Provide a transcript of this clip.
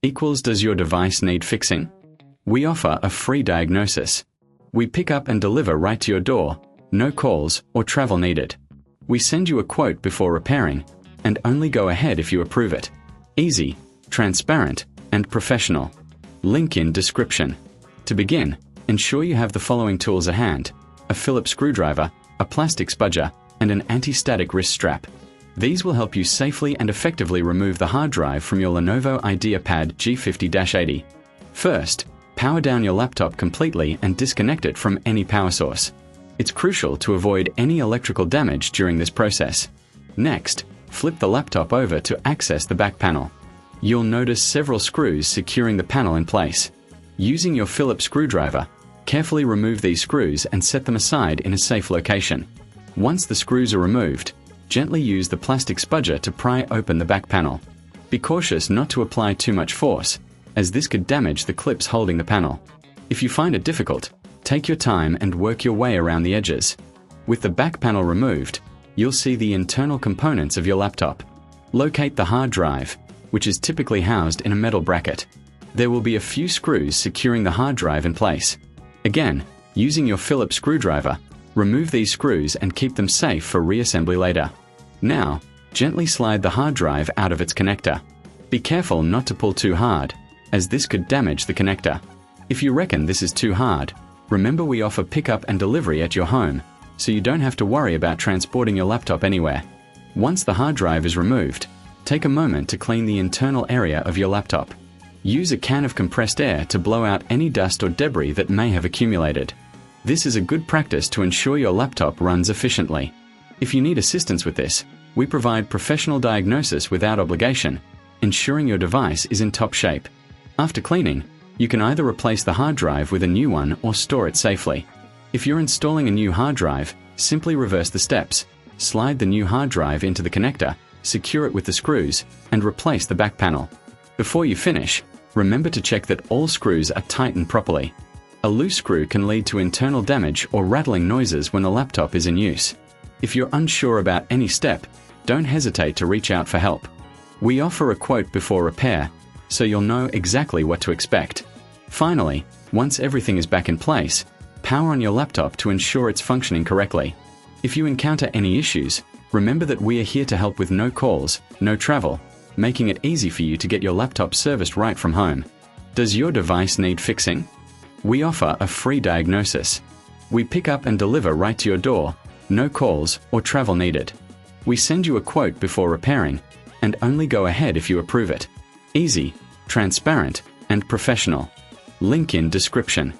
equals does your device need fixing? We offer a free diagnosis. We pick up and deliver right to your door, no calls or travel needed. We send you a quote before repairing, and only go ahead if you approve it. Easy, transparent, and professional. Link in description. To begin, ensure you have the following tools at hand: a Phillips screwdriver, a plastic spudger, and an anti-static wrist strap. These will help you safely and effectively remove the hard drive from your Lenovo IdeaPad G50-80. First, power down your laptop completely and disconnect it from any power source. It's crucial to avoid any electrical damage during this process. Next, flip the laptop over to access the back panel. You'll notice several screws securing the panel in place. Using your Phillips screwdriver, carefully remove these screws and set them aside in a safe location. Once the screws are removed, gently use the plastic spudger to pry open the back panel. Be cautious not to apply too much force, as this could damage the clips holding the panel. If you find it difficult, take your time and work your way around the edges. With the back panel removed, you'll see the internal components of your laptop. Locate the hard drive, which is typically housed in a metal bracket. There will be a few screws securing the hard drive in place. Again, using your Phillips screwdriver, remove these screws and keep them safe for reassembly later. Now, gently slide the hard drive out of its connector. Be careful not to pull too hard, as this could damage the connector. If you reckon this is too hard, remember we offer pickup and delivery at your home, so you don't have to worry about transporting your laptop anywhere. Once the hard drive is removed, take a moment to clean the internal area of your laptop. Use a can of compressed air to blow out any dust or debris that may have accumulated. This is a good practice to ensure your laptop runs efficiently. If you need assistance with this, we provide professional diagnosis without obligation, ensuring your device is in top shape. After cleaning, you can either replace the hard drive with a new one or store it safely. If you're installing a new hard drive, simply reverse the steps, slide the new hard drive into the connector, secure it with the screws, and replace the back panel. Before you finish, remember to check that all screws are tightened properly. A loose screw can lead to internal damage or rattling noises when the laptop is in use. If you're unsure about any step, don't hesitate to reach out for help. We offer a quote before repair, so you'll know exactly what to expect. Finally, once everything is back in place, power on your laptop to ensure it's functioning correctly. If you encounter any issues, remember that we are here to help with no calls, no travel, making it easy for you to get your laptop serviced right from home. Does your device need fixing? We offer a free diagnosis. We pick up and deliver right to your door, no calls or travel needed. We send you a quote before repairing, and only go ahead if you approve it. Easy, transparent, and professional. Link in description.